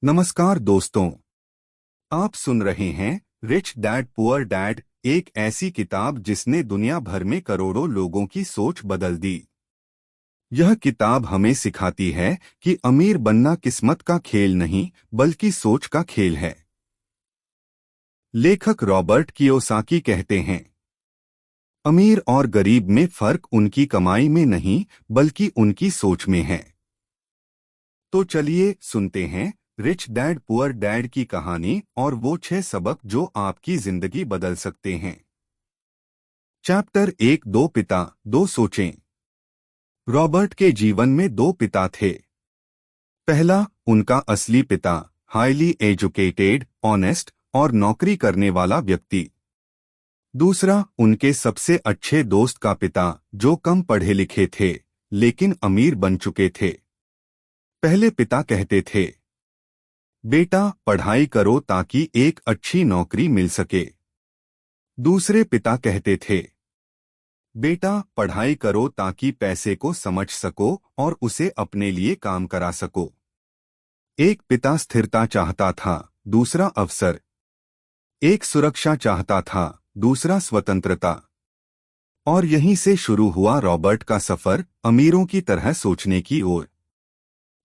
नमस्कार दोस्तों, आप सुन रहे हैं रिच डैड पुअर डैड, एक ऐसी किताब जिसने दुनिया भर में करोड़ों लोगों की सोच बदल दी। यह किताब हमें सिखाती है कि अमीर बनना किस्मत का खेल नहीं बल्कि सोच का खेल है। लेखक रॉबर्ट कियोसाकी कहते हैं, अमीर और गरीब में फर्क उनकी कमाई में नहीं बल्कि उनकी सोच में है। तो चलिए सुनते हैं रिच डैड पुअर डैड की कहानी और वो 6 सबक जो आपकी जिंदगी बदल सकते हैं। चैप्टर 1, दो पिता दो सोचें। रॉबर्ट के जीवन में दो पिता थे। पहला, उनका असली पिता, हाईली एजुकेटेड, ऑनेस्ट और नौकरी करने वाला व्यक्ति। दूसरा, उनके सबसे अच्छे दोस्त का पिता, जो कम पढ़े लिखे थे लेकिन अमीर बन चुके थे। पहले पिता कहते थे, बेटा पढ़ाई करो ताकि एक अच्छी नौकरी मिल सके। दूसरे पिता कहते थे, बेटा पढ़ाई करो ताकि पैसे को समझ सको और उसे अपने लिए काम करा सको। एक पिता स्थिरता चाहता था, दूसरा अवसर। एक सुरक्षा चाहता था, दूसरा स्वतंत्रता। और यहीं से शुरू हुआ रॉबर्ट का सफर, अमीरों की तरह सोचने की ओर।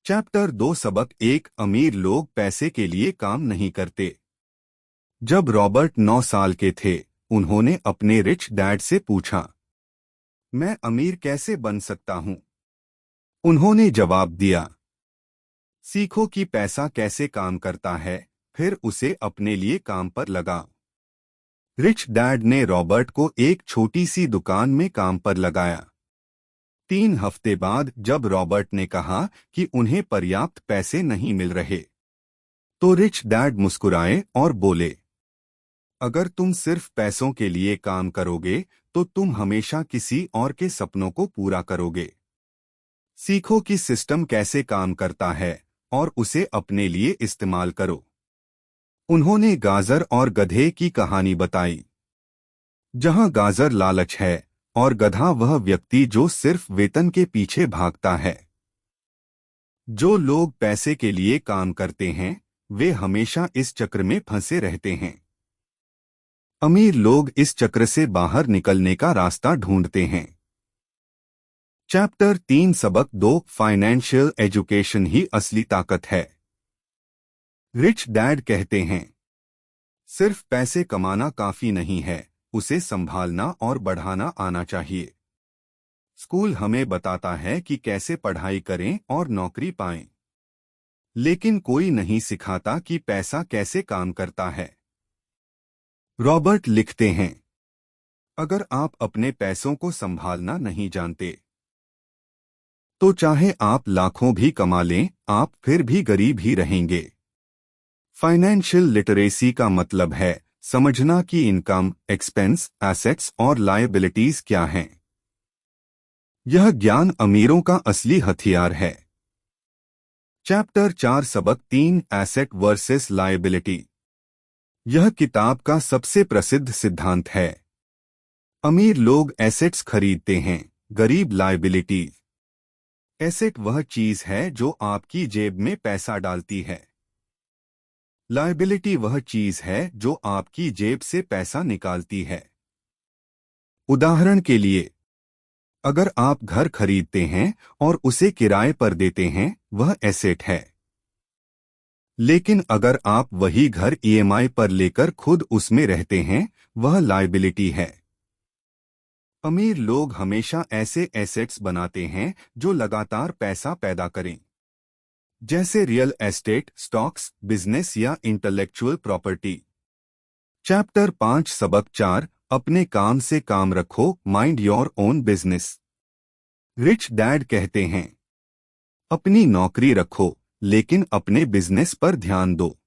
चैप्टर 2, सबक 1, अमीर लोग पैसे के लिए काम नहीं करते। जब रॉबर्ट 9 साल के थे, उन्होंने अपने रिच डैड से पूछा, मैं अमीर कैसे बन सकता हूं? उन्होंने जवाब दिया, सीखो कि पैसा कैसे काम करता है, फिर उसे अपने लिए काम पर लगाओ। रिच डैड ने रॉबर्ट को एक छोटी सी दुकान में काम पर लगाया। 3 हफ्ते बाद जब रॉबर्ट ने कहा कि उन्हें पर्याप्त पैसे नहीं मिल रहे, तो रिच डैड मुस्कुराए और बोले, अगर तुम सिर्फ पैसों के लिए काम करोगे तो तुम हमेशा किसी और के सपनों को पूरा करोगे। सीखो कि सिस्टम कैसे काम करता है और उसे अपने लिए इस्तेमाल करो। उन्होंने गाजर और गधे की कहानी बताई। जहां गाजर लालच है और गधा वह व्यक्ति जो सिर्फ वेतन के पीछे भागता है। जो लोग पैसे के लिए काम करते हैं, वे हमेशा इस चक्र में फंसे रहते हैं। अमीर लोग इस चक्र से बाहर निकलने का रास्ता ढूंढते हैं। चैप्टर 3, सबक 2, फाइनेंशियल एजुकेशन ही असली ताकत है। रिच डैड कहते हैं, सिर्फ पैसे कमाना काफी नहीं है, उसे संभालना और बढ़ाना आना चाहिए। स्कूल हमें बताता है कि कैसे पढ़ाई करें और नौकरी पाएं, लेकिन कोई नहीं सिखाता कि पैसा कैसे काम करता है। रॉबर्ट लिखते हैं, अगर आप अपने पैसों को संभालना नहीं जानते, तो चाहे आप लाखों भी कमा लें, आप फिर भी गरीब ही रहेंगे। फाइनेंशियल लिटरेसी का मतलब है समझना कि इनकम, एक्सपेंस, एसेट्स और लायबिलिटीज क्या हैं। यह ज्ञान अमीरों का असली हथियार है। चैप्टर 4, सबक 3, एसेट वर्सेस लायबिलिटी। यह किताब का सबसे प्रसिद्ध सिद्धांत है। अमीर लोग एसेट्स खरीदते हैं, गरीब लायबिलिटीज। एसेट वह चीज है जो आपकी जेब में पैसा डालती है। लायबिलिटी वह चीज है जो आपकी जेब से पैसा निकालती है। उदाहरण के लिए, अगर आप घर खरीदते हैं और उसे किराए पर देते हैं, वह एसेट है। लेकिन अगर आप वही घर ईएमआई पर लेकर खुद उसमें रहते हैं, वह लायबिलिटी है। अमीर लोग हमेशा ऐसे एसेट्स बनाते हैं जो लगातार पैसा पैदा करें, जैसे रियल एस्टेट, स्टॉक्स, बिजनेस या इंटेलेक्चुअल प्रॉपर्टी। चैप्टर 5, सबक 4, अपने काम से काम रखो, mind your own business. Rich dad कहते हैं, अपनी नौकरी रखो लेकिन अपने बिजनेस पर ध्यान दो।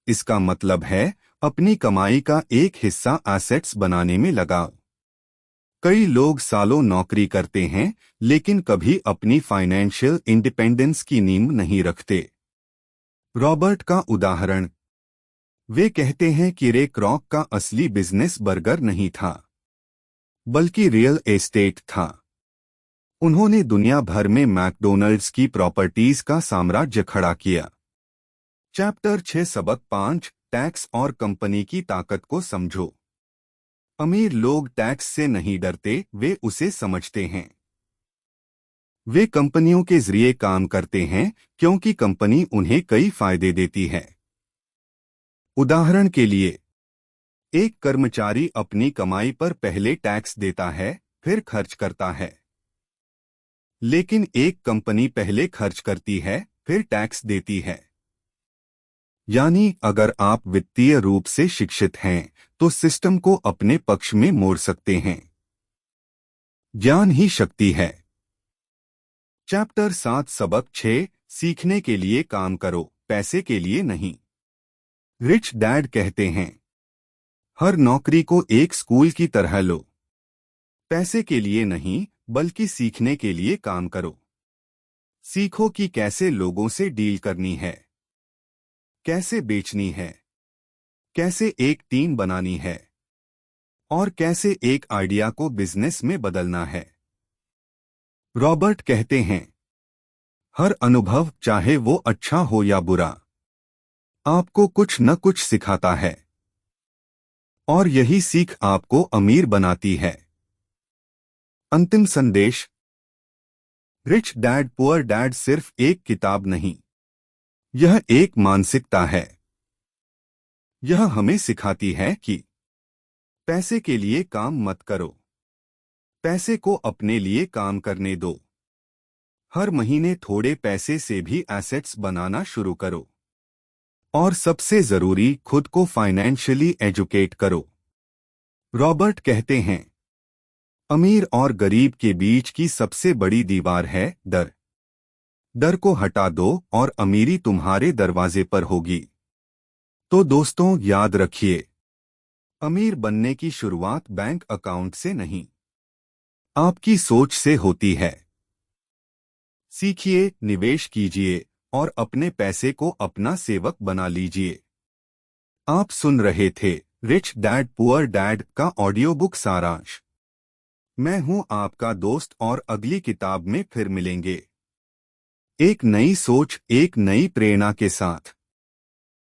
इसका मतलब है अपनी कमाई का एक हिस्सा एसेट्स बनाने में लगाओ। कई लोग सालों नौकरी करते हैं लेकिन कभी अपनी फाइनेंशियल इंडिपेंडेंस की नींव नहीं रखते। रॉबर्ट का उदाहरण, वे कहते हैं कि रे क्रॉक का असली बिजनेस बर्गर नहीं था, बल्कि रियल एस्टेट था। उन्होंने दुनिया भर में मैकडॉनल्ड्स की प्रॉपर्टीज का साम्राज्य खड़ा किया। चैप्टर 6 सबक 5 टैक्स और कंपनी की ताकत को समझो। अमीर लोग टैक्स से नहीं डरते, वे उसे समझते हैं। वे कंपनियों के जरिए काम करते हैं क्योंकि कंपनी उन्हें कई फायदे देती है। उदाहरण के लिए, एक कर्मचारी अपनी कमाई पर पहले टैक्स देता है, फिर खर्च करता है। लेकिन एक कंपनी पहले खर्च करती है, फिर टैक्स देती है। यानी अगर आप वित्तीय रूप से शिक्षित हैं, तो सिस्टम को अपने पक्ष में मोड़ सकते हैं। ज्ञान ही शक्ति है। चैप्टर 7 सबक 6 सीखने के लिए काम करो, पैसे के लिए नहीं। रिच डैड कहते हैं, हर नौकरी को एक स्कूल की तरह लो। पैसे के लिए नहीं, बल्कि सीखने के लिए काम करो। सीखो कि कैसे लोगों से डील करनी है, कैसे बेचनी है, कैसे एक टीम बनानी है, और कैसे एक आइडिया को बिजनेस में बदलना है। रॉबर्ट कहते हैं, हर अनुभव, चाहे वो अच्छा हो या बुरा, आपको कुछ न कुछ सिखाता है, और यही सीख आपको अमीर बनाती है। अंतिम संदेश, रिच डैड पुअर डैड सिर्फ एक किताब नहीं, यह एक मानसिकता है। यह हमें सिखाती है कि पैसे के लिए काम मत करो, पैसे को अपने लिए काम करने दो। हर महीने थोड़े पैसे से भी एसेट्स बनाना शुरू करो। और सबसे जरूरी, खुद को फाइनेंशियली एजुकेट करो। रॉबर्ट कहते हैं, अमीर और गरीब के बीच की सबसे बड़ी दीवार है डर। डर को हटा दो और अमीरी तुम्हारे दरवाजे पर होगी। तो दोस्तों, याद रखिए, अमीर बनने की शुरुआत बैंक अकाउंट से नहीं, आपकी सोच से होती है। सीखिए, निवेश कीजिए और अपने पैसे को अपना सेवक बना लीजिए। आप सुन रहे थे रिच डैड पुअर डैड का ऑडियो बुक सारांश। मैं हूं आपका दोस्त और अगली किताब में फिर मिलेंगे, एक नई सोच, एक नई प्रेरणा के साथ।